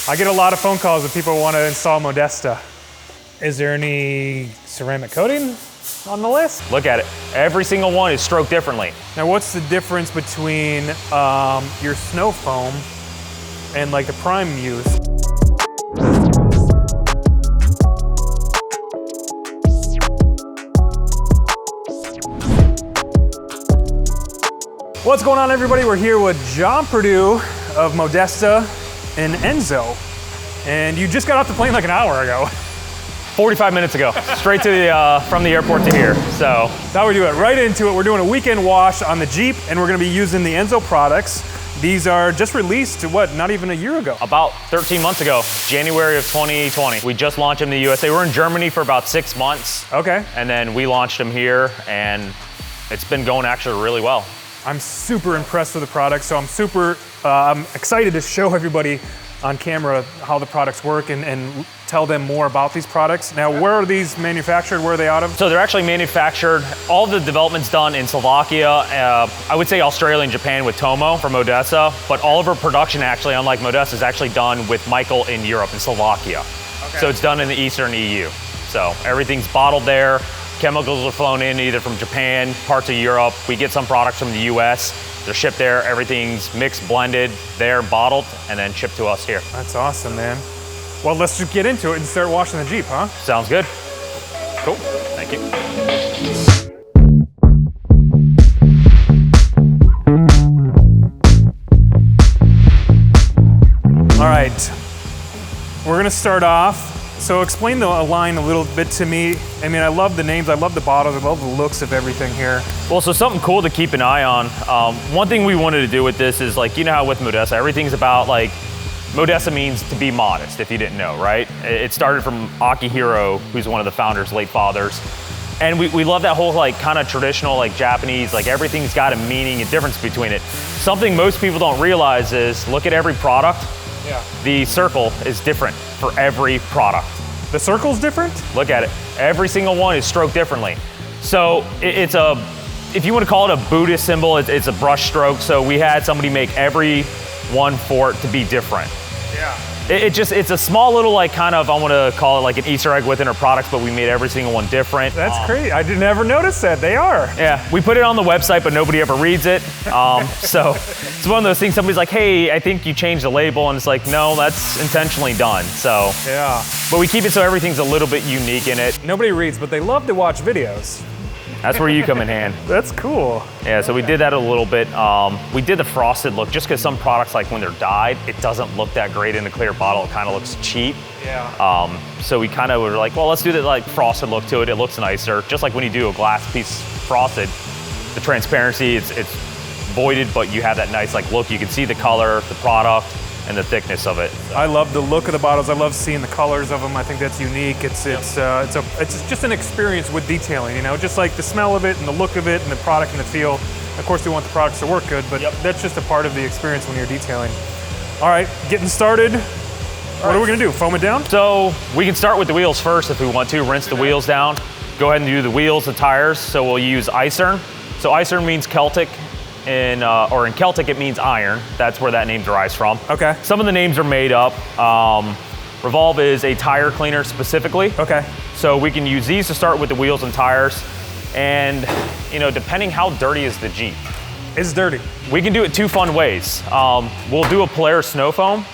I get a lot of phone calls that people want to install Modesta. Is there any ceramic coating on the list? Look at it. Every single one is stroked differently. Now, what's the difference between your snow foam and like the prime use? What's going on, everybody? We're here with John Perdue of Modesta and Enso. And you just got off the plane like an hour ago. 45 minutes ago, straight to the, from the airport to here, so. Now we do it right into it. We're doing a weekend wash on the Jeep, and we're gonna be using the Enso products. These are just released, what, not even a year ago? About 13 months ago, January of 2020. We just launched them in the USA. We were in Germany for about 6 months. Okay. And then we launched them here, and it's been going actually really well. I'm super impressed with the products, so I'm excited to show everybody on camera how the products work and tell them more about these products. Now, where are these manufactured? Where are they out of? So they're actually manufactured, all the development's done in Slovakia, I would say Australia and Japan with Tomo for Modesta, but all of our production actually, unlike Modesta, is actually done with Michael in Europe, in Slovakia. Okay. So it's done in the Eastern EU. So everything's bottled there. Chemicals are flown in either from Japan, parts of Europe. We get some products from the US. They're shipped there. Everything's mixed, blended, there, bottled, and then shipped to us here. That's awesome, man. Well, let's just get into it and start washing the Jeep, huh? Sounds good. Cool. Thank you. All right. We're gonna start off. So explain the line a little bit to me. I mean, I love the names, I love the bottles, I love the looks of everything here. Well, so something cool to keep an eye on. One thing we wanted to do with this is, like, you know how with Modesta, everything's about, like, Modesta means to be modest, if you didn't know, right? It started from Akihiro, who's one of the founders, late fathers. And we love that whole, like, kind of traditional, like, Japanese, like, everything's got a meaning and difference between it. Something most people don't realize is, look at every product. Yeah. The circle is different for every product. The circle's different? Look at it. Every single one is stroked differently. So it's if you want to call it a Buddhist symbol, it's a brush stroke. So we had somebody make every one for it to be different. Yeah. It's a small little, like, kind of, I want to call it like an Easter egg within our products, but we made every single one different. That's crazy. I did never notice that. They are. Yeah, we put it on the website, but nobody ever reads it. So it's one of those things, somebody's like, hey, I think you changed the label, and it's like, no, that's intentionally done, so. Yeah. But we keep it so everything's a little bit unique in it. Nobody reads, but they love to watch videos. That's where you come in hand. That's cool. Yeah, so we did that a little bit. We did the frosted look just because some products, like when they're dyed, it doesn't look that great in the clear bottle. It kind of looks cheap. Yeah. So we kind of were like, well, let's do the, like, frosted look to it. It looks nicer. Just like when you do a glass piece frosted, the transparency, it's voided, but you have that nice, like, look. You can see the color, the product, and the thickness of it. So. I love the look of the bottles. I love seeing the colors of them. I think that's unique. It's just an experience with detailing, you know, just like the smell of it and the look of it and the product and the feel. Of course, we want the products to work good, but that's just a part of the experience when you're detailing. All right, getting started. What are we gonna do? Foam it down? So we can start with the wheels first if we want to. Rinse the wheels down. Go ahead and do the wheels, the tires. So we'll use Eisern. So Eisern means Celtic. In Celtic, it means iron. That's where that name derives from. Okay. Some of the names are made up. Revolve is a tire cleaner specifically. Okay. So we can use these to start with the wheels and tires. And, you know, depending how dirty is the Jeep. It's dirty. We can do it 2 fun ways. We'll do a Polaris snow foam.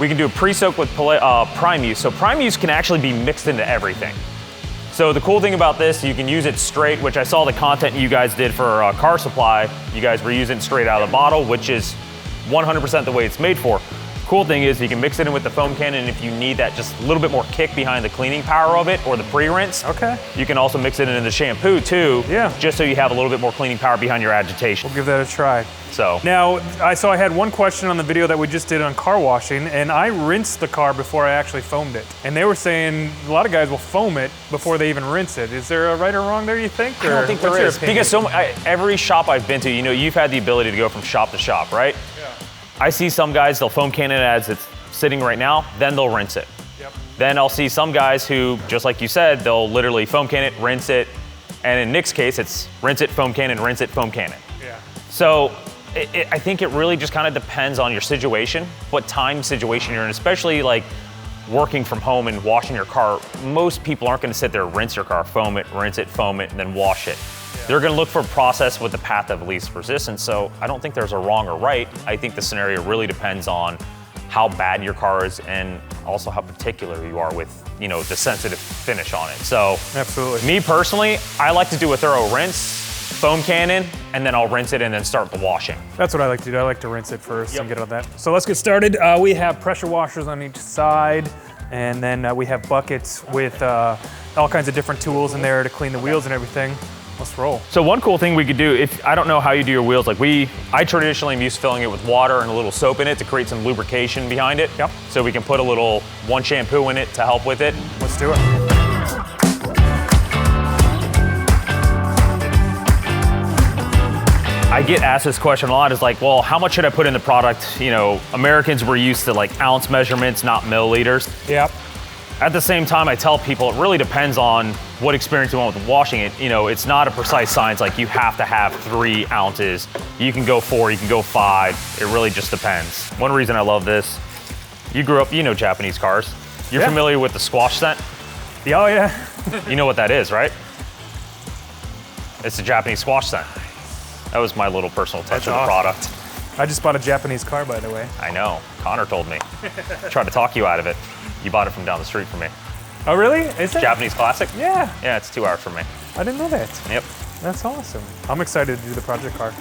We can do a pre-soak with prime use. So prime use can actually be mixed into everything. So the cool thing about this, you can use it straight, which I saw the content you guys did for Car Supply. You guys were using it straight out of the bottle, which is 100% the way it's made for. Cool thing is you can mix it in with the foam cannon if you need that just a little bit more kick behind the cleaning power of it or the pre-rinse. Okay. You can also mix it in the shampoo too. Yeah. Just so you have a little bit more cleaning power behind your agitation. We'll give that a try. So. Now, I had one question on the video that we just did on car washing, and I rinsed the car before I actually foamed it. And they were saying a lot of guys will foam it before they even rinse it. Is there a right or wrong there, you think? I don't think there is. Because every shop I've been to, you know, you've had the ability to go from shop to shop, right? Yeah. I see some guys, they'll foam cannon it as it's sitting right now, then they'll rinse it. Yep. Then I'll see some guys who, just like you said, they'll literally foam can it, rinse it, and in Nick's case, it's rinse it, foam cannon, rinse it, foam cannon. Yeah. So I think it really just kind of depends on your situation, what time situation you're in, especially like working from home and washing your car. Most people aren't going to sit there, rinse your car, foam it, rinse it, foam it, and then wash it. Yeah. They're going to look for a process with the path of least resistance. So I don't think there's a wrong or right. I think the scenario really depends on how bad your car is and also how particular you are with, you know, the sensitive finish on it. So absolutely. Me personally, I like to do a thorough rinse, foam cannon, and then I'll rinse it and then start the washing. That's what I like to do. I like to rinse it first and get on that. So let's get started. We have pressure washers on each side, and then we have buckets with all kinds of different tools in there to clean the wheels and everything. Let's roll. So one cool thing we could do, I don't know how you do your wheels, like I traditionally am used to filling it with water and a little soap in it to create some lubrication behind it. Yep. So we can put a little shampoo in it to help with it. Let's do it. I get asked this question a lot, is like, well, how much should I put in the product? You know, Americans were used to like ounce measurements, not milliliters. Yep. At the same time, I tell people it really depends on what experience you want with washing it. You know, it's not a precise science, like you have to have 3 ounces. You can go 4, you can go 5. It really just depends. One reason I love this, you grew up, you know Japanese cars. You're familiar with the squash scent? Oh yeah. You know what that is, right? It's the Japanese squash scent. That was my little personal touch of the product. I just bought a Japanese car, by the way. I know, Connor told me. Tried to talk you out of it. You bought it from down the street from me. Oh really? Is it? Japanese classic? Yeah. Yeah, it's 2 hours from me. I didn't know that. Yep. That's awesome. I'm excited to do the project car.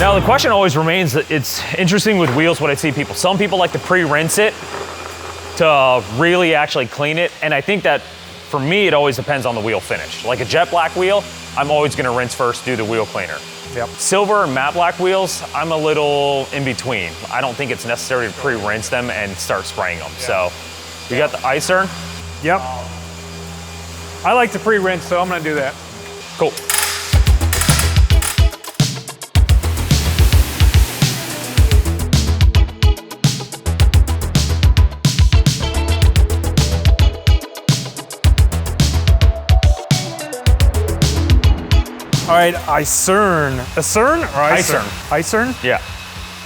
Now the question always remains, it's interesting with wheels what I see people. Some people like to pre-rinse it to really actually clean it. And I think that for me, it always depends on the wheel finish. Like a jet black wheel, I'm always gonna rinse first, do the wheel cleaner. Yep. Silver and matte black wheels, I'm a little in between. I don't think it's necessary to pre-rinse them and start spraying them. So we got the Eisern. Yep. I like to pre-rinse, so I'm gonna do that. Cool. All right, Eisern. Eisern or Eisern? Eisern? Yeah.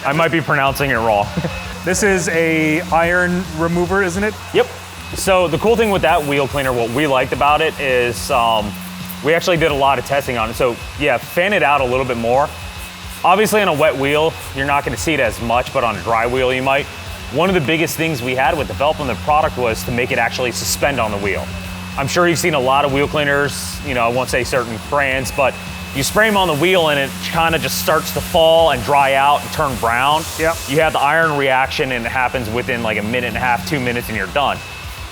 I might be pronouncing it wrong. This is a iron remover, isn't it? Yep. So the cool thing with that wheel cleaner, what we liked about it is we actually did a lot of testing on it. So yeah, fan it out a little bit more. Obviously on a wet wheel, you're not gonna see it as much, but on a dry wheel you might. One of the biggest things we had with developing the product was to make it actually suspend on the wheel. I'm sure you've seen a lot of wheel cleaners, you know, I won't say certain brands, but you spray them on the wheel and it kind of just starts to fall and dry out and turn brown. Yep. You have the iron reaction and it happens within like 1.5 minutes, 2 minutes and you're done.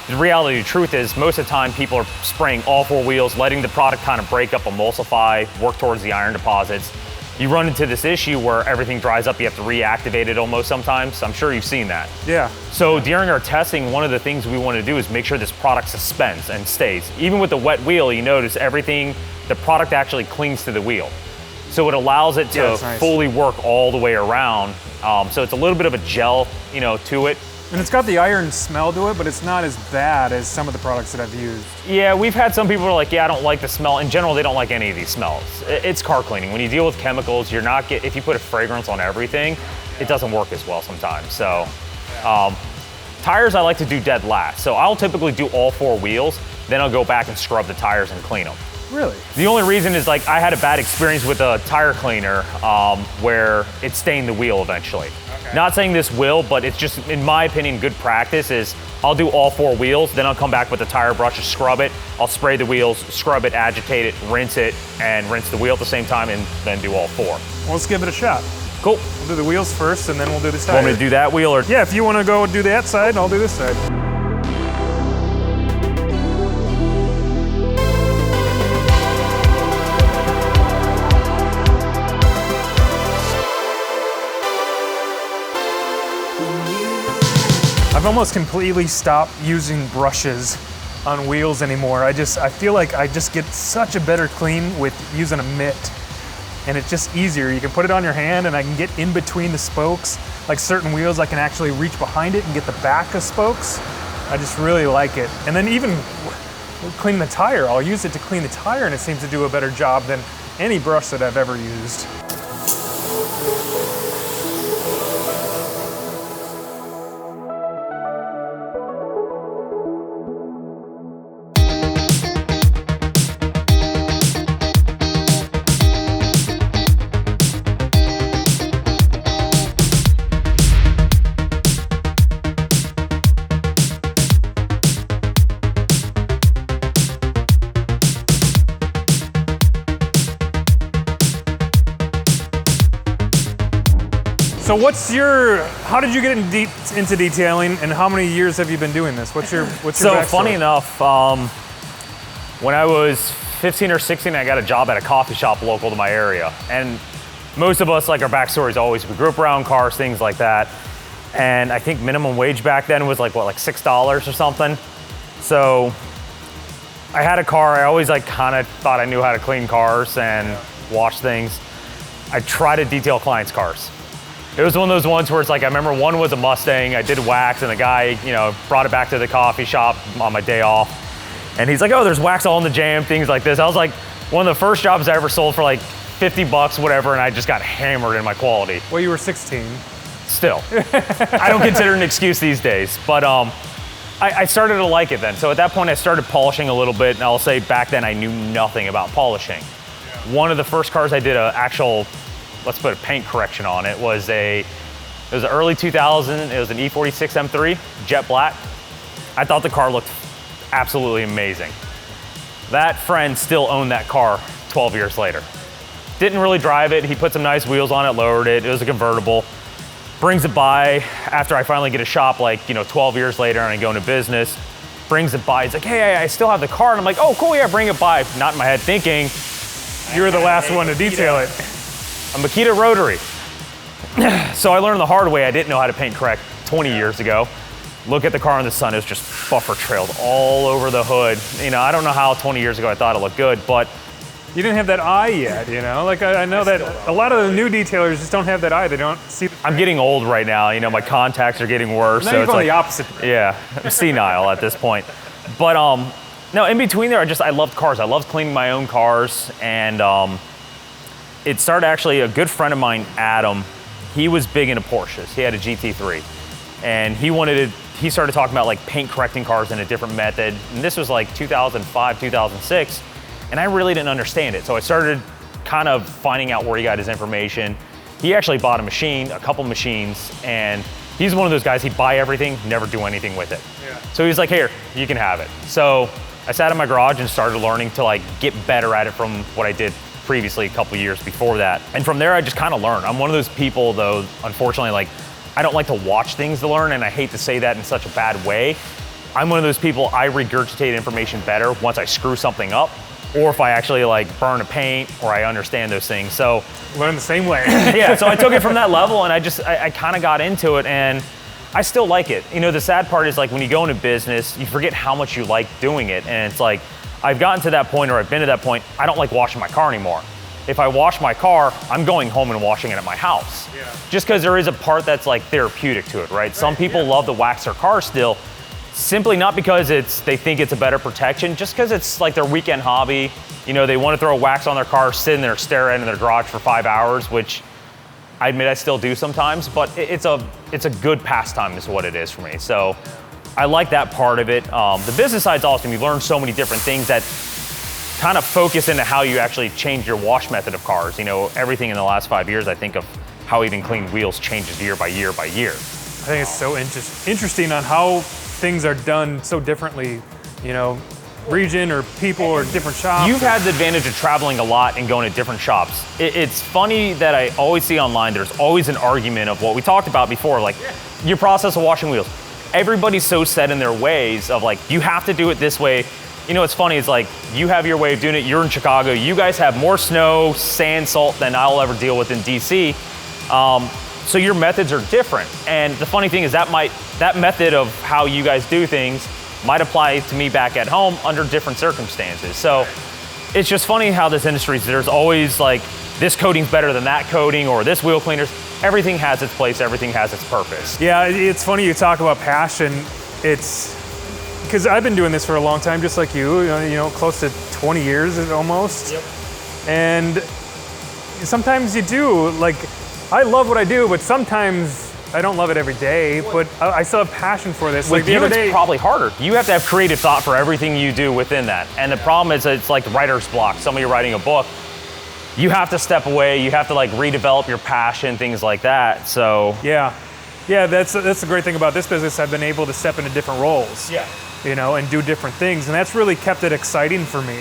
The reality of the truth is most of the time people are spraying all 4 wheels, letting the product kind of break up, emulsify, work towards the iron deposits. You run into this issue where everything dries up, you have to reactivate it almost sometimes. I'm sure you've seen that. Yeah. So during our testing, one of the things we want to do is make sure this product suspends and stays. Even with the wet wheel, you notice everything, the product actually clings to the wheel. So it allows it to fully work all the way around. So it's a little bit of a gel, you know, to it. And it's got the iron smell to it, but it's not as bad as some of the products that I've used. Yeah, we've had some people who are like, yeah, I don't like the smell. In general, they don't like any of these smells. It's car cleaning. When you deal with chemicals, if you put a fragrance on everything, it doesn't work as well sometimes. So tires I like to do dead last. So I'll typically do all 4 wheels, then I'll go back and scrub the tires and clean them. Really? The only reason is like I had a bad experience with a tire cleaner where it stained the wheel eventually. Okay. Not saying this will, but it's just, in my opinion, good practice is I'll do all 4 wheels, then I'll come back with the tire brush to scrub it. I'll spray the wheels, scrub it, agitate it, and rinse the wheel at the same time, and then do all 4. Well, let's give it a shot. Cool. We'll do the wheels first, and then we'll do the tire. Want me to do that wheel or? Yeah, if you want to go do that side, I'll do this side. I've almost completely stopped using brushes on wheels anymore. I feel like I just get such a better clean with using a mitt. And it's just easier. You can put it on your hand and I can get in between the spokes. Like certain wheels, I can actually reach behind it and get the back of spokes. I just really like it. And then even cleaning the tire, I'll use it to clean the tire and it seems to do a better job than any brush that I've ever used. So how did you get into detailing and how many years have you been doing this? What's your backstory? Funny enough, when I was 15 or 16, I got a job at a coffee shop local to my area. And most of us, like our backstory is always, we grew up around cars, things like that. And I think minimum wage back then was like $6 or something. So I had a car, I always kind of thought I knew how to clean cars and wash things. I tried to detail clients' cars. It was one of those ones where it's I remember one was a Mustang, I did wax and the guy, brought it back to the coffee shop on my day off. And he's like, oh, there's wax all in the jam, things like this. I was like, one of the first jobs I ever sold for $50, whatever, and I just got hammered in my quality. Well, you were 16. Still. I don't consider it an excuse these days, but I started to like it then. So at that point I started polishing a little bit, and I'll say back then I knew nothing about polishing. Yeah. One of the first cars I did an actual, let's put a paint correction on it, was an early 2000, it was an E46 M3, jet black. I thought the car looked absolutely amazing. That friend still owned that car 12 years later. Didn't really drive it, he put some nice wheels on it, lowered it, it was a convertible. Brings it by after I finally get a shop 12 years later and I go into business. Brings it by, he's like, hey, I still have the car. And I'm like, oh, cool, yeah, bring it by. Not in my head thinking, you were the last one to detail it. A Makita rotary. So I learned the hard way. I didn't know how to paint correct 20 years ago. Look at the car in the sun, it was just buffer trailed all over the hood. I don't know how 20 years ago I thought it looked good, but. You didn't have that eye yet, I know that a lot of the new detailers just don't have that eye. They don't see. I'm getting old right now, my contacts are getting worse. Now so you're it's going the opposite. Yeah, I'm senile at this point. But no, in between there, I loved cars. I loved cleaning my own cars, and it started actually, a good friend of mine, Adam, he was big into Porsches. He had a GT3, and he started talking about paint correcting cars in a different method. And this was 2005, 2006, and I really didn't understand it. So I started kind of finding out where he got his information. He actually bought a couple machines, and he's one of those guys, he'd buy everything, never do anything with it. Yeah. So he's like, here, you can have it. So I sat in my garage and started learning to get better at it from what I did previously a couple years before that. And from there, I just kind of learned. I'm one of those people though, unfortunately, I don't like to watch things to learn, and I hate to say that in such a bad way. I'm one of those people, I regurgitate information better once I screw something up, or if I actually burn a paint, or I understand those things. So learn the same way. Yeah, so I took it from that level, and I kind of got into it, and I still like it. The sad part is when you go into business, you forget how much you like doing it, and it's I've gotten to that point, or I've been to that point, I don't like washing my car anymore. If I wash my car, I'm going home and washing it at my house. Yeah. Just because there is a part that's therapeutic to it, right? Some people love to wax their car still, simply not because they think it's a better protection, just because it's their weekend hobby. They want to throw a wax on their car, sit in there, stare at it in their garage for 5 hours, which I admit I still do sometimes, but it's a good pastime is what it is for me. So I like that part of it. The business side's awesome. You learn so many different things that kind of focus into how you actually change your wash method of cars. Everything in the last 5 years, I think of how even clean wheels changes year by year by year. I think it's so interesting on how things are done so differently, region or people or different shops. You've had the advantage of traveling a lot and going to different shops. It's funny that I always see online, there's always an argument of what we talked about before, your process of washing wheels. Everybody's so set in their ways of you have to do it this way. What's funny is you have your way of doing it. You're in Chicago. You guys have more snow, sand, salt than I'll ever deal with in DC. So your methods are different. And the funny thing is that method of how you guys do things might apply to me back at home under different circumstances. So it's just funny how this industry, there's always this coating's better than that coating, or this wheel cleaners. Everything has its place, everything has its purpose. Yeah, it's funny you talk about passion. It's because I've been doing this for a long time, just like you know, close to 20 years almost. Yep. And sometimes you do, like, I love what I do, but sometimes I don't love it every day, but I still have passion for this. Like the other day, it's probably harder. You have to have creative thought for everything you do within that. And the problem is it's like writer's block. Somebody writing a book, you have to step away, you have to like redevelop your passion, things like that, so. Yeah, that's the great thing about this business. I've been able to step into different roles, you know, and do different things, and that's really kept it exciting for me.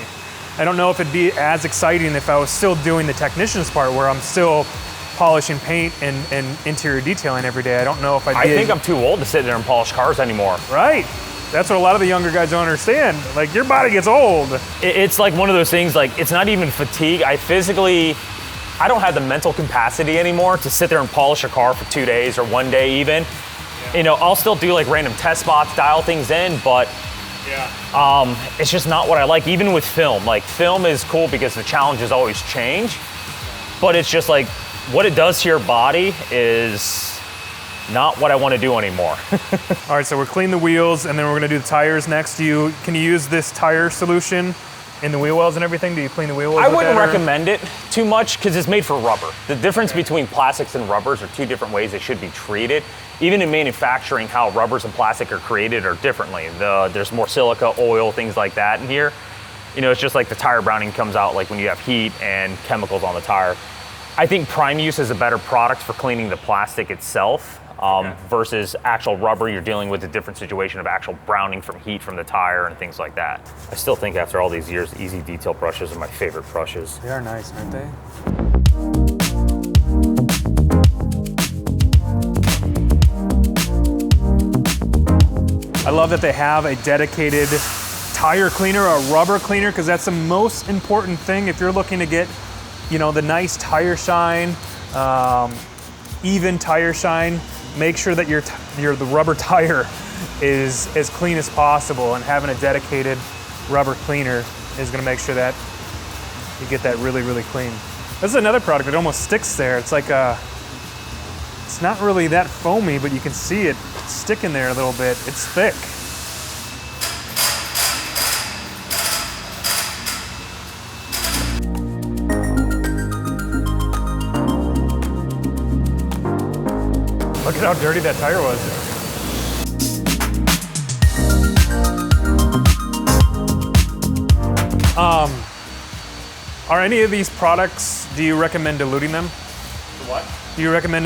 I don't know if it'd be as exciting if I was still doing the technician's part where I'm still polishing paint and interior detailing every day. I don't know if I think I'm too old to sit there and polish cars anymore. Right. That's what a lot of the younger guys don't understand. Like, your body gets old. It's like one of those things, like, it's not even fatigue. I don't have the mental capacity anymore to sit there and polish a car for 2 days or 1 day even. Yeah. You know, I'll still do like random test spots, dial things in, but it's just not what I like. Even with film, like film is cool because the challenges always change, but it's just like what it does to your body is not what I want to do anymore. All right, so we're cleaning the wheels and then we're gonna do the tires next. Can you use this tire solution in the wheel wells and everything? Do you clean the wheel wells? I wouldn't recommend it too much because it's made for rubber. The difference between plastics and rubbers are two different ways they should be treated. Even in manufacturing, how rubbers and plastic are created are differently. There's more silica, oil, things like that in here. You know, it's just like the tire browning comes out like when you have heat and chemicals on the tire. I think Prime Use is a better product for cleaning the plastic itself. Versus actual rubber, you're dealing with a different situation of actual browning from heat from the tire and things like that. I still think after all these years, Easy Detail brushes are my favorite brushes. They are nice, aren't they? I love that they have a dedicated tire cleaner, a rubber cleaner, because that's the most important thing if you're looking to get, you know, the nice tire shine, even tire shine. Make sure that the rubber tire is as clean as possible, and having a dedicated rubber cleaner is gonna make sure that you get that really, really clean. This is another product that almost sticks there. It's like it's not really that foamy, but you can see it sticking there a little bit. It's thick. Look at how dirty that tire was. Are any of these products, do you recommend diluting them? What? Do you recommend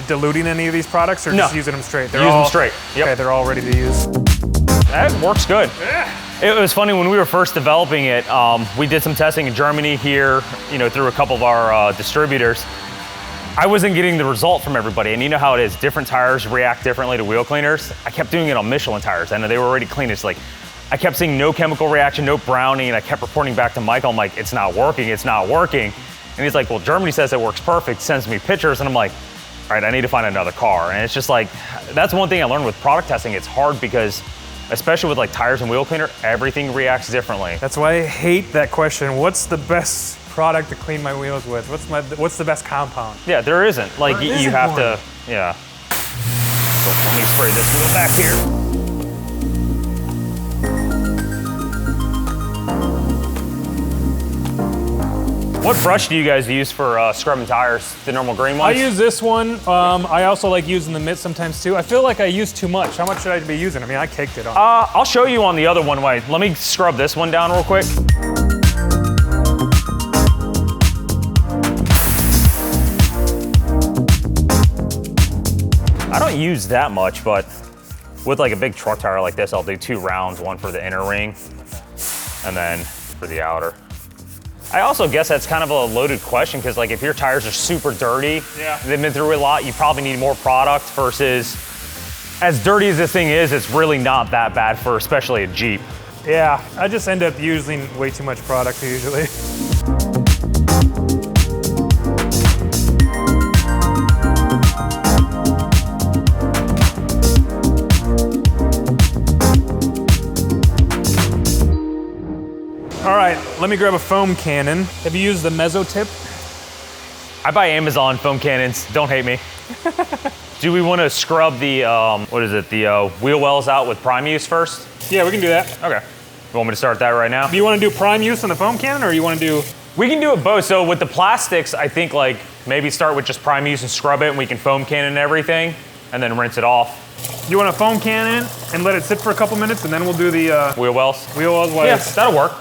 diluting any of these products, or just using them straight? Use them straight. Yep. Okay, they're all ready to use. That works good. Yeah. It was funny when we were first developing it. We did some testing in Germany here, you know, through a couple of our distributors. I wasn't getting the result from everybody, and you know how it is. Different tires react differently to wheel cleaners. I kept doing it on Michelin tires. I know they were already clean. It's like, I kept seeing no chemical reaction, no browning, and I kept reporting back to Michael. I'm like, it's not working, it's not working. And he's like, well, Germany says it works perfect, sends me pictures, and I'm like, all right, I need to find another car. And it's just like, that's one thing I learned with product testing. It's hard because, especially with like tires and wheel cleaner, everything reacts differently. That's why I hate that question. What's the best product to clean my wheels with? What's the best compound? Yeah, there isn't. Like you have to, yeah. So let me spray this wheel back here. What brush do you guys use for scrubbing tires? The normal green ones? I use this one. I also like using the mitt sometimes too. I feel like I use too much. How much should I be using? I mean, I caked it on. I'll show you on the other one. Wait, let me scrub this one down real quick. I don't use that much, but with like a big truck tire like this, I'll do 2 rounds, one for the inner ring and then for the outer. I also guess that's kind of a loaded question because like if your tires are super dirty, they've been through a lot, you probably need more product versus as dirty as this thing is, it's really not that bad for especially a Jeep. Yeah, I just end up using way too much product usually. All right, let me grab a foam cannon. Have you used the Mezzo tip? I buy Amazon foam cannons, don't hate me. Do we want to scrub the, the wheel wells out with Prime Use first? Yeah, we can do that. Okay. You want me to start that right now? Do you want to do prime use on the foam cannon, or you want to do? We can do it both. So with the plastics, I think like maybe start with just prime use and scrub it, and we can foam cannon everything, and then rinse it off. You want to foam cannon and let it sit for a couple minutes, and then we'll do the wheel wells. Wheel wells. Yeah, that'll work.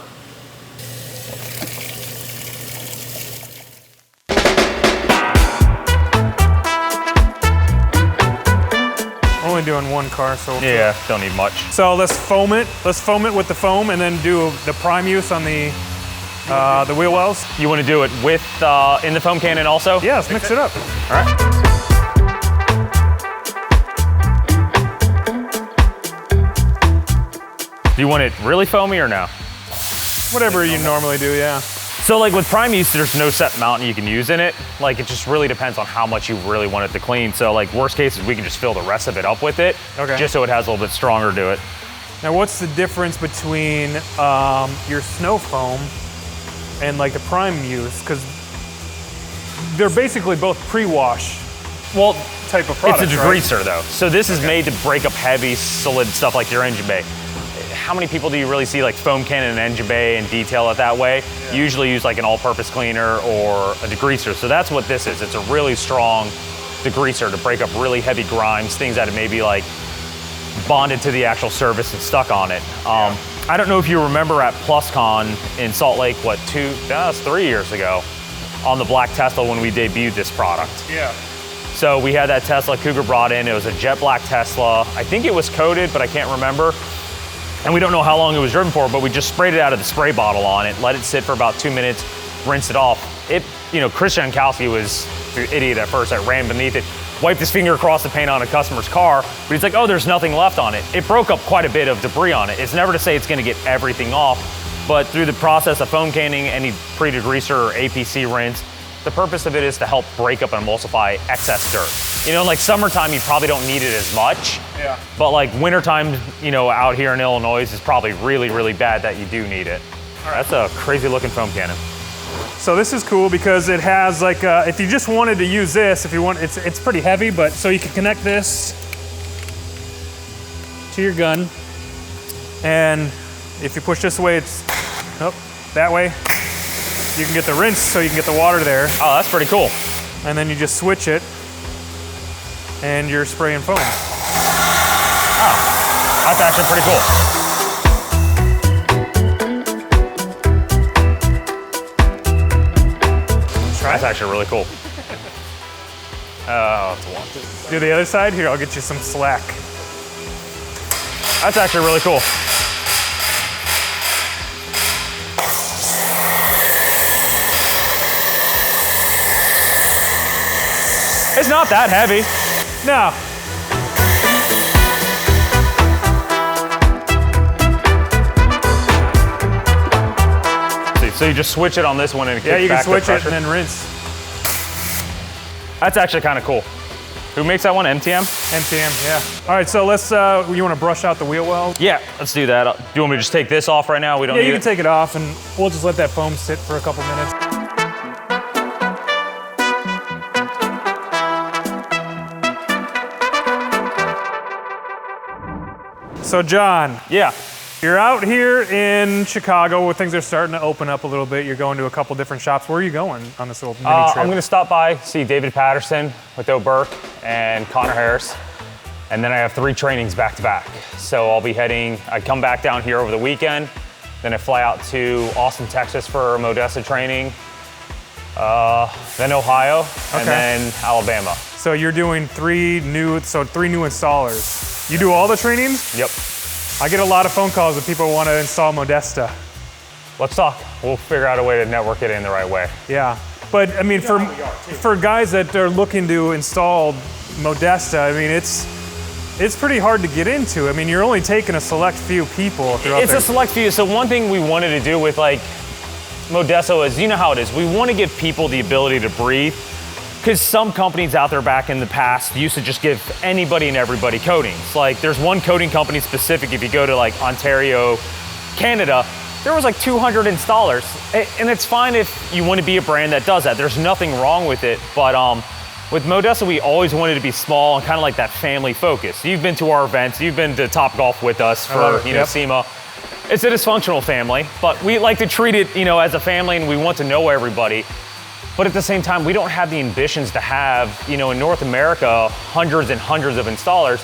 Only doing one car, so yeah, don't need much. So let's foam it. Let's foam it with the foam, and then do the prime use on the wheel wells. You want to do it with in the foam cannon also? Yeah, let's mix it up. All right. Do you want it really foamy or no? Whatever you normally do, yeah. So like with prime use, there's no set amount you can use in it. Like it just really depends on how much you really want it to clean. So like worst case is we can just fill the rest of it up with it, just so it has a little bit stronger to it. Now what's the difference between your snow foam and like the prime use? Because they're basically both pre-wash type of products, it's a degreaser though. So this is made to break up heavy, solid stuff like your engine bay. How many people do you really see like foam cannon and engine bay and detail it that way? Yeah. You usually use like an all-purpose cleaner or a degreaser. So that's what this is. It's a really strong degreaser to break up really heavy grimes, things that may be like bonded to the actual surface and stuck on it. I don't know if you remember at PlusCon in Salt Lake, 3 years ago, on the black Tesla when we debuted this product. Yeah. So we had that Tesla Cougar brought in. It was a jet black Tesla. I think it was coated, but I can't remember. And we don't know how long it was driven for, but we just sprayed it out of the spray bottle on it, let it sit for about 2 minutes, rinsed it off. Chris Jankowski was the idiot at first that ran beneath it, wiped his finger across the paint on a customer's car, but he's like, oh, there's nothing left on it. It broke up quite a bit of debris on it. It's never to say it's gonna get everything off, but through the process of foam canning, any pre-degreaser or APC rinse, the purpose of it is to help break up and emulsify excess dirt. Like summertime, you probably don't need it as much. Yeah. But like wintertime, out here in Illinois is probably really, really bad that you do need it. Right. That's a crazy looking foam cannon. So this is cool because it has like, if you just wanted to use this, if you want, it's pretty heavy, but so you can connect this to your gun. And if you push this way, it's that way. You can get the rinse so you can get the water there. Oh, that's pretty cool. And then you just switch it and you're spraying foam. Oh, that's actually pretty cool. That's actually really cool. Oh, do the other side? Here, I'll get you some slack. That's actually really cool. It's not that heavy. No. So you just switch it on this one and it kicks back. Yeah, you can switch it and then rinse. That's actually kind of cool. Who makes that one? MTM? MTM, yeah. All right, so let's, you want to brush out the wheel well? Yeah, let's do that. Do you want me to just take this off right now? We don't need it? Yeah, you can take it off and we'll just let that foam sit for a couple minutes. So John. Yeah. You're out here in Chicago where things are starting to open up a little bit. You're going to a couple different shops. Where are you going on this little mini trip? I'm gonna stop by, see David Patterson with O'Burke and Connor Harris. And then I have 3 trainings back to back. So I'll be I come back down here over the weekend. Then I fly out to Austin, Texas for a Modesta training. Then Ohio, and then Alabama. So you're doing 3 new installers. You do all the trainings? Yep. I get a lot of phone calls that people want to install Modesta. Let's talk. We'll figure out a way to network it in the right way. Yeah, but I mean, for guys that are looking to install Modesta, I mean, it's pretty hard to get into. I mean, you're only taking a select few people throughout. It's a select few. So one thing we wanted to do with like Modesta is, you know how it is. We want to give people the ability to breathe. Because some companies out there back in the past used to just give anybody and everybody coatings. Like there's one coating company specific, if you go to like Ontario, Canada, there was like 200 installers. And it's fine if you want to be a brand that does that. There's nothing wrong with it. But with Modesta, we always wanted to be small and kind of like that family focus. You've been to our events, you've been to Top Golf with us for, SEMA. It's a dysfunctional family, but we like to treat it, as a family, and we want to know everybody. But at the same time, we don't have the ambitions to have, in North America, hundreds and hundreds of installers.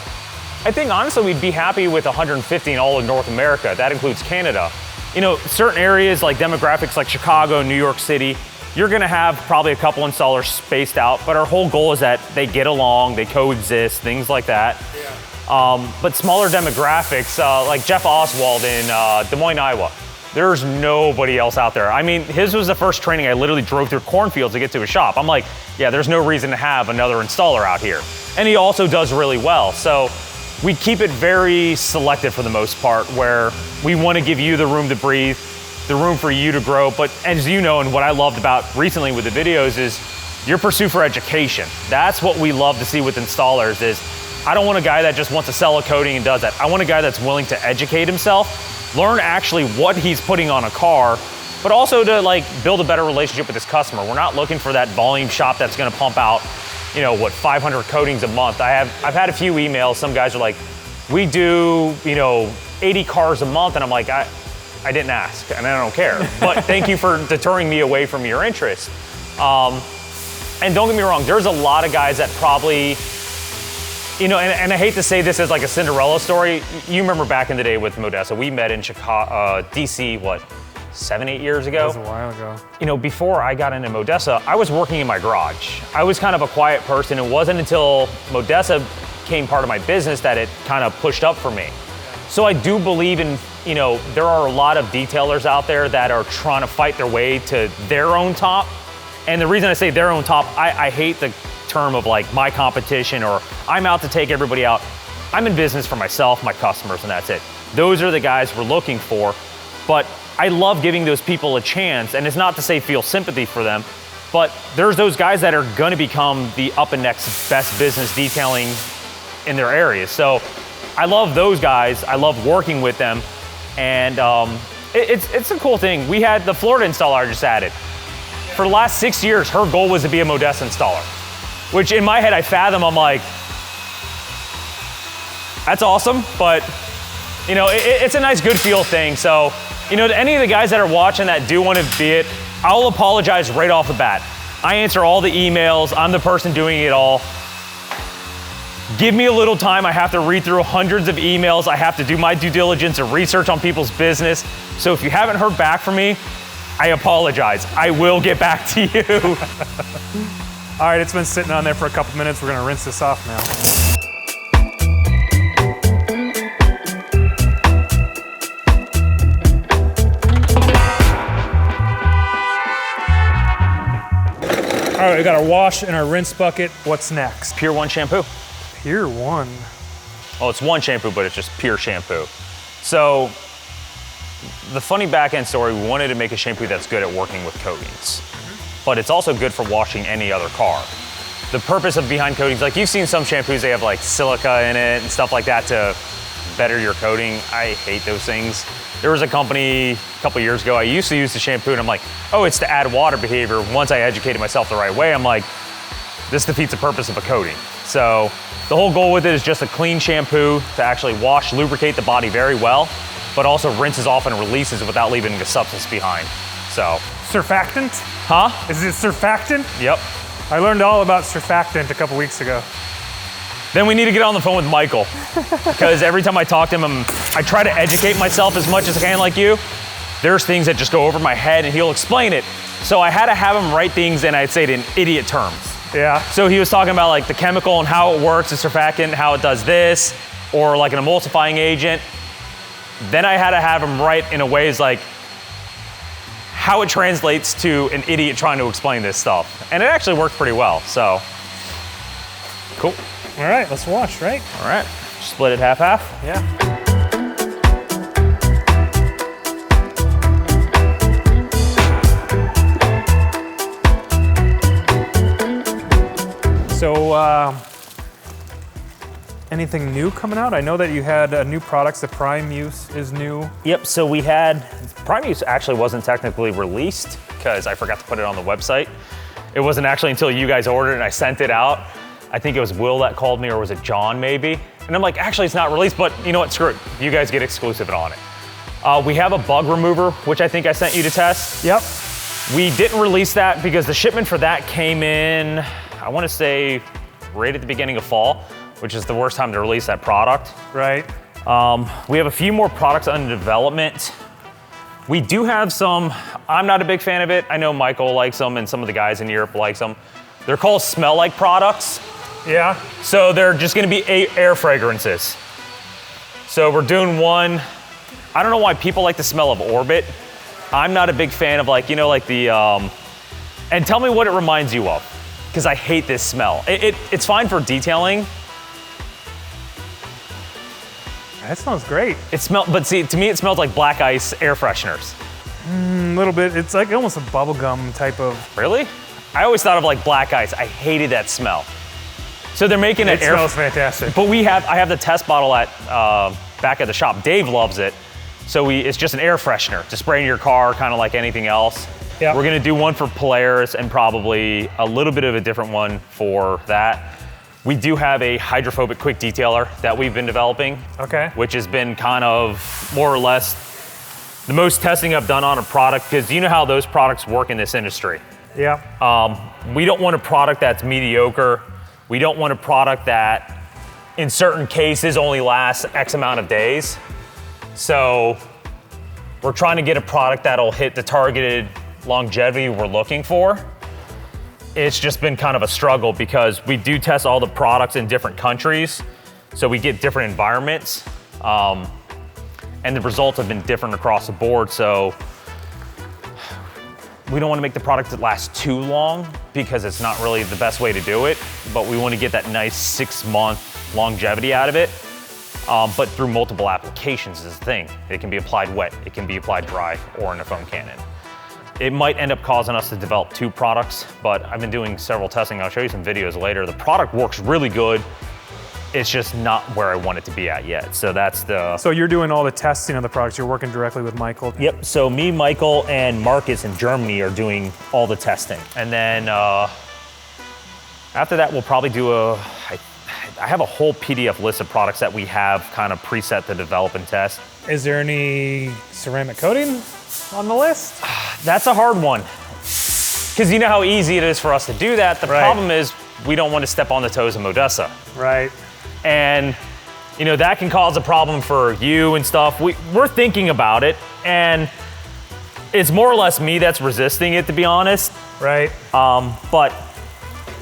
I think honestly, we'd be happy with 150 in all of North America. That includes Canada. Certain areas like demographics like Chicago, New York City, you're gonna have probably a couple installers spaced out, but our whole goal is that they get along, they coexist, things like that. Yeah. But smaller demographics, like Jeff Oswald in Des Moines, Iowa, there's nobody else out there. I mean, his was the first training I literally drove through cornfields to get to his shop. I'm like, yeah, there's no reason to have another installer out here. And he also does really well. So we keep it very selective for the most part, where we want to give you the room to breathe, the room for you to grow. But as you know, and what I loved about recently with the videos is your pursuit for education. That's what we love to see with installers is, I don't want a guy that just wants to sell a coating and does that. I want a guy that's willing to educate himself, learn actually what he's putting on a car, but also to build a better relationship with his customer. We're not looking for that volume shop that's gonna pump out 500 coatings a month. I've had a few emails, some guys are like, we do 80 cars a month, and I'm like, I didn't ask, and I don't care. But thank you for deterring me away from your interest. And don't get me wrong, there's a lot of guys that probably, and I hate to say this as like a Cinderella story. You remember back in the day with Modesta, we met in Chicago, DC, 7-8 years ago? That was a while ago. Before I got into Modesta, I was working in my garage. I was kind of a quiet person. It wasn't until Modesta became part of my business that it kind of pushed up for me. So I do believe in, there are a lot of detailers out there that are trying to fight their way to their own top. And the reason I say their own top, I hate the term of my competition or I'm out to take everybody out. I'm in business for myself, my customers, and that's it. Those are the guys we're looking for. But I love giving those people a chance, and it's not to say feel sympathy for them, but there's those guys that are gonna become the up and next best business detailing in their areas. So I love those guys, I love working with them, and it's a cool thing. We had the Florida installer I just added. For the last 6 years, her goal was to be a Modesta installer, which in my head I fathom, I'm like, that's awesome, but it's a nice good feel thing. So, to any of the guys that are watching that do want to be it, I'll apologize right off the bat. I answer all the emails, I'm the person doing it all. Give me a little time, I have to read through hundreds of emails, I have to do my due diligence and research on people's business. So if you haven't heard back from me, I apologize. I will get back to you. All right, it's been sitting on there for a couple minutes. We're gonna rinse this off now. All right, we got our wash and our rinse bucket. What's next? Pure One shampoo. Pure One. Oh, it's one shampoo, but it's just pure shampoo. So, the funny back end story, we wanted to make a shampoo that's good at working with coatings, but it's also good for washing any other car. The purpose of behind coatings, like you've seen some shampoos, they have silica in it and stuff like that to better your coating. I hate those things. There was a company a couple years ago, I used to use the shampoo and I'm like, oh, it's to add water behavior. Once I educated myself the right way, I'm like, this defeats the purpose of a coating. So the whole goal with it is just a clean shampoo to actually wash, lubricate the body very well, but also rinses off and releases without leaving a substance behind. So. Surfactant? Huh? Is it surfactant? Yep. I learned all about surfactant a couple weeks ago. Then we need to get on the phone with Michael, because every time I talk to him, I try to educate myself as much as I can like you. There's things that just go over my head and he'll explain it. So I had to have him write things and I'd say it in idiot terms. Yeah. So he was talking about the chemical and how it works, the surfactant, how it does this, or an emulsifying agent. Then I had to have him write in a way how it translates to an idiot trying to explain this stuff. And it actually worked pretty well, so. Cool. All right, let's wash, right? All right, split it half-half. Yeah. So, anything new coming out? I know that you had new products, the Prime Use is new. Yep, so we had, Prime Use actually wasn't technically released because I forgot to put it on the website. It wasn't actually until you guys ordered it and I sent it out. I think it was Will that called me, or was it John maybe? And I'm like, actually it's not released, but you know what, screw it. You guys get exclusive on it. We have a bug remover, which I think I sent you to test. Yep. We didn't release that because the shipment for that came in, I want to say, right at the beginning of fall, which is the worst time to release that product. Right. We have a few more products under development. We do have some, I'm not a big fan of it. I know Michael likes them and some of the guys in Europe likes them. They're called smell-like products. Yeah. So they're just gonna be air fragrances. So we're doing one, I don't know why people like the smell of Orbit. I'm not a big fan of like, you know, like the, and tell me what it reminds you of, because I hate this smell. It's fine for detailing. That smells great. But see, to me it smells like black ice air fresheners. A little bit, it's like almost a bubblegum type of. Really? I always thought of like black ice. I hated that smell. So they're making It smells fantastic. But I have the test bottle at back at the shop. Dave loves it. So it's just an air freshener to spray in your car, kind of like anything else. Yeah. We're gonna do one for Polaris and probably a little bit of a different one for that. We do have a hydrophobic quick detailer that we've been developing. Okay. Which has been kind of more or less the most testing I've done on a product, because you know how those products work in this industry. Yeah. We don't want a product that's mediocre. We don't want a product that in certain cases only lasts X amount of days. So we're trying to get a product that'll hit the targeted longevity we're looking for. It's just been kind of a struggle because we do test all the products in different countries, so we get different environments, and the results have been different across the board. So we don't want to make the product that lasts too long because it's not really the best way to do it, but we want to get that nice 6-month longevity out of it, but through multiple applications is the thing. It can be applied wet, it can be applied dry, or in a foam cannon. It might end up causing us to develop 2 products, but I've been doing several testing. I'll show you some videos later. The product works really good. It's just not where I want it to be at yet. So that's the... So you're doing all the testing of the products. You're working directly with Michael. Yep, so me, Michael, and Marcus in Germany are doing all the testing. And then after that, we'll probably do I have a whole PDF list of products that we have kind of preset to develop and test. Is there any ceramic coating on the list? That's a hard one. Because you know how easy it is for us to do that. The problem is we don't want to step on the toes of Modesta. Right. And you know, that can cause a problem for you and stuff. We're thinking about it, and it's more or less me that's resisting it, to be honest. Right. But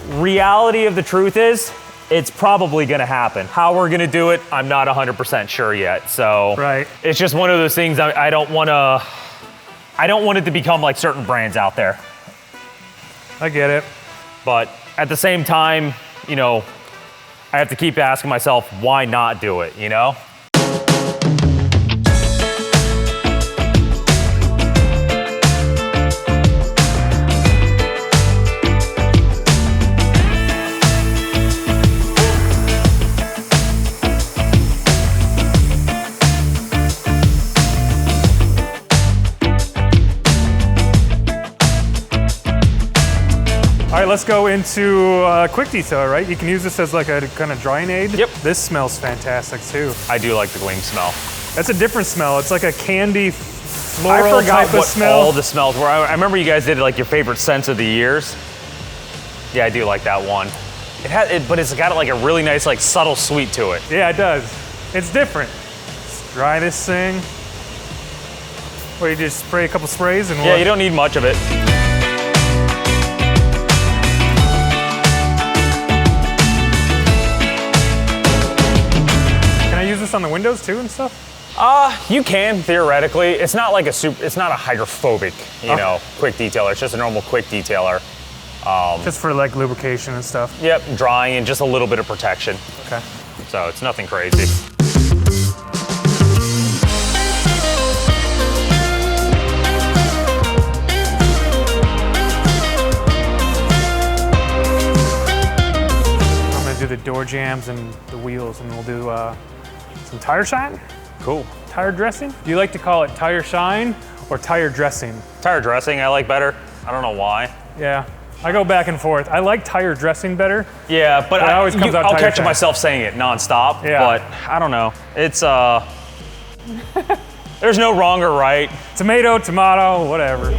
reality of the truth is, it's probably gonna happen. How we're gonna do it, I'm not 100% sure yet. So it's just one of those things I don't want it to become like certain brands out there. I get it. But at the same time, you know, I have to keep asking myself, why not do it, you know? All right, let's go into quick detailer, right? You can use this as like a kind of drying aid. Yep. This smells fantastic too. I do like the Gleam smell. That's a different smell. It's like a candy floral type of smell. All the smells were. I remember you guys did like your favorite scents of the years. Yeah, I do like that one. But it's got like a really nice, like subtle sweet to it. Yeah, it does. It's different. Let's dry this thing. Or you just spray a couple sprays and yeah, you don't need much of it. On the windows too and stuff? You can theoretically. It's not like it's not a hydrophobic, you know, quick detailer. It's just a normal quick detailer. Just for like lubrication and stuff? Yep, drying and just a little bit of protection. Okay. So it's nothing crazy. I'm gonna do the door jambs and the wheels, and we'll do some tire shine? Cool. Tire dressing? Do you like to call it tire shine or tire dressing? Tire dressing I like better. I don't know why. Yeah. I go back and forth. I like tire dressing better. Yeah, but it always comes out I'll tire catch shine. myself saying it nonstop. Yeah. But I don't know. It's there's no wrong or right. Tomato, whatever.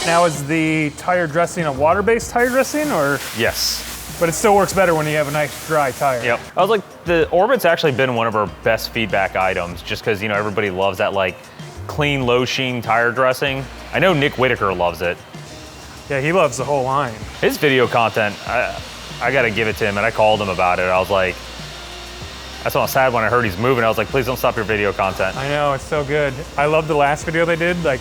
Now, is the tire dressing a water-based tire dressing, or? Yes. But it still works better when you have a nice dry tire. Yep. I was like, the Orbit's actually been one of our best feedback items, just because, you know, everybody loves that like clean, low sheen tire dressing. I know Nick Whitaker loves it. Yeah, he loves the whole line. His video content, I got to give it to him, and I called him about it. I was like, that's why I was sad when I heard he's moving. I was like, please don't stop your video content. I know, it's so good. I love the last video they did, like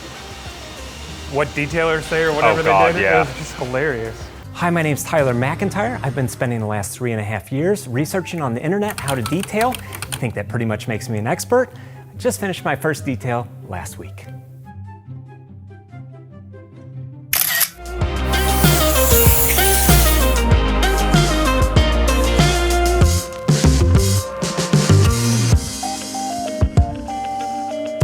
what detailers say or whatever they did. Yeah. It was just hilarious. Hi, my name's Tyler McIntyre. I've been spending the last 3.5 years researching on the internet how to detail. I think that pretty much makes me an expert. I just finished my first detail last week.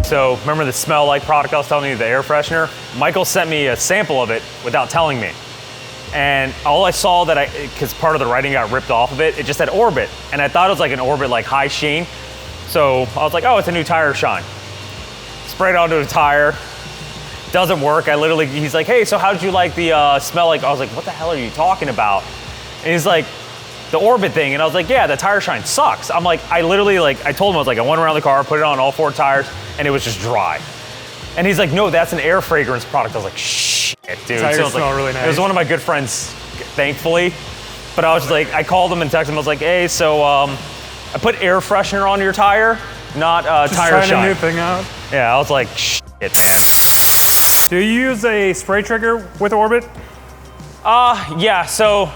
So remember the smell like product I was telling you, the air freshener? Michael sent me a sample of it without telling me. And all I saw because part of the writing got ripped off of it, it just said Orbit. And I thought it was like an Orbit, like high sheen. So I was like, oh, it's a new tire shine. Sprayed it onto the tire. Doesn't work. He's like, hey, so how did you like the smell like? I was like, what the hell are you talking about? And he's like, the Orbit thing. And I was like, yeah, the tire shine sucks. I'm like, I told him, I was like, I went around the car, put it on all 4 tires, and it was just dry. And he's like, no, that's an air fragrance product. I was like, shit, dude. Tires So it was smell really nice. It was one of my good friends, thankfully. But I was just like, I called him and texted him. I was like, hey, so I put air freshener on your tire, not Just tire trying shine. a new thing out. Yeah, I was like, shit, man. Do you use a spray trigger with Orbit? Yeah, so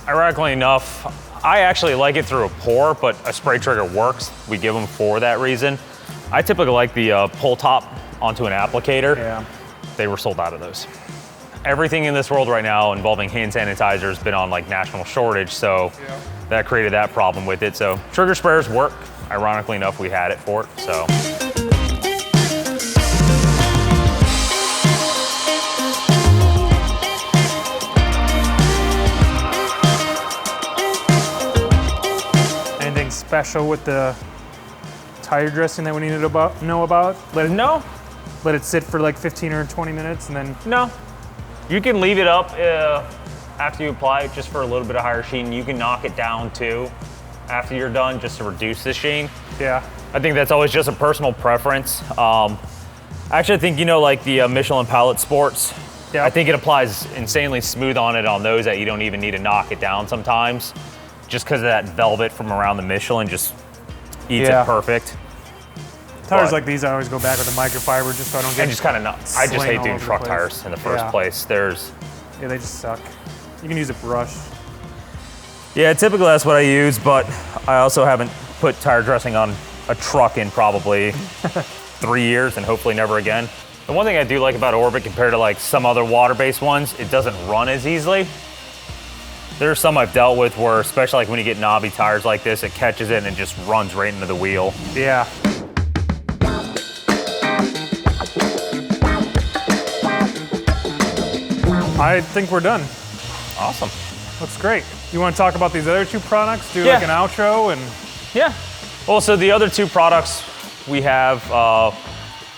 ironically enough, I actually like it through a pour, but a spray trigger works. We give them for that reason. I typically like the pull top onto an applicator. Yeah. They were sold out of those. Everything in this world right now involving hand sanitizer has been on like national shortage, so that created that problem with it. So trigger sprayers work. Ironically enough, we had it for it, so. Anything special with the tire dressing that we need to know about? Let it sit for like 15 or 20 minutes and then? No. You can leave it up after you apply it just for a little bit of higher sheen. You can knock it down too after you're done just to reduce the sheen. Yeah. I think that's always just a personal preference. Actually, I think, you know, like the Michelin Palette Sports, I think it applies insanely smooth on it on those that you don't even need to knock it down sometimes. Just because of that velvet from around the Michelin just eats it perfect. Tires like these, I always go back with the microfiber just so I don't get. And just kind of I just hate doing truck place. tires in the first place. Yeah, they just suck. You can use a brush. Yeah, typically that's what I use, but I also haven't put tire dressing on a truck in probably 3 years and hopefully never again. The one thing I do like about Orbit compared to like some other water-based ones, it doesn't run as easily. There's some I've dealt with where, especially like when you get knobby tires like this, it catches it and it just runs right into the wheel. Yeah. I think we're done. Awesome. Looks great. You want to talk about these other 2 products? Do like an outro and. Yeah. Well, so the other 2 products we have,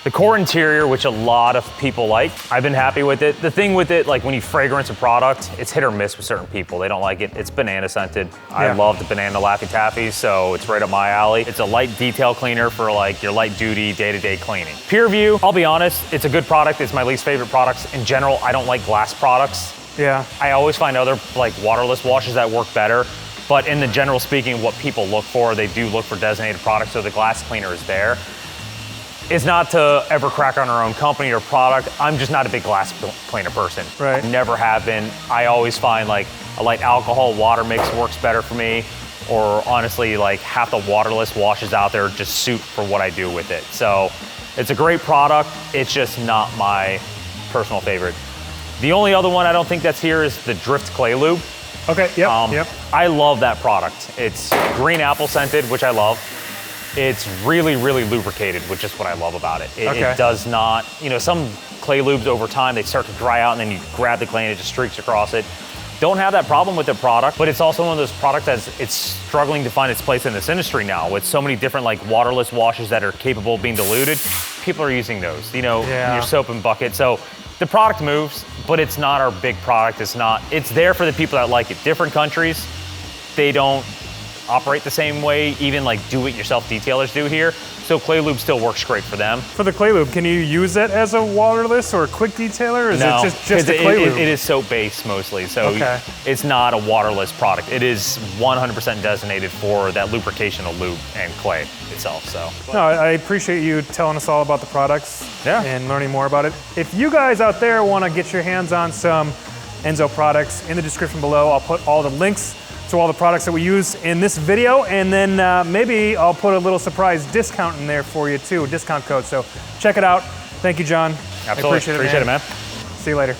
the core interior, which a lot of people like. I've been happy with it. The thing with it, like when you fragrance a product, it's hit or miss with certain people. They don't like it. It's banana scented. I love the banana Laffy Taffy, so it's right up my alley. It's a light detail cleaner for like your light duty day-to-day cleaning. Pure View, I'll be honest, it's a good product. It's my least favorite products. In general, I don't like glass products. Yeah. I always find other like waterless washes that work better. But in the general speaking, what people look for, they do look for designated products, so the glass cleaner is there. It's not to ever crack on our own company or product. I'm just not a big glass cleaner person. Right. Never have been. I always find like a light alcohol water mix works better for me, or honestly, like half the waterless washes out there just suit for what I do with it. So it's a great product. It's just not my personal favorite. The only other one I don't think that's here is the Drift Clay Lube. Okay, yep. I love that product. It's green apple scented, which I love. It's really, really lubricated, which is what I love about it. It Okay. does not, you know, some clay lubes over time, they start to dry out and then you grab the clay and it just streaks across it. Don't have that problem with the product, but it's also one of those products that's it's struggling to find its place in this industry now with so many different like waterless washes that are capable of being diluted. People are using those, you know, in your soap and bucket. So the product moves, but it's not our big product. It's there for the people that like it. Different countries, they don't operate the same way, even like do-it-yourself detailers do here. So clay lube still works great for them. For the clay lube, can you use it as a waterless or a quick detailer, or is No, it just a clay lube? It is soap-based mostly, so Okay. it's not a waterless product. It is 100% designated for that lubrication of lube and clay itself, so. No, I appreciate you telling us all about the products and learning more about it. If you guys out there want to get your hands on some Enso products, in the description below, I'll put all the links to all the products that we use in this video, and then maybe I'll put a little surprise discount in there for you too, a discount code. So check it out. Thank you, John. Absolutely. I appreciate it, man. man. See you later.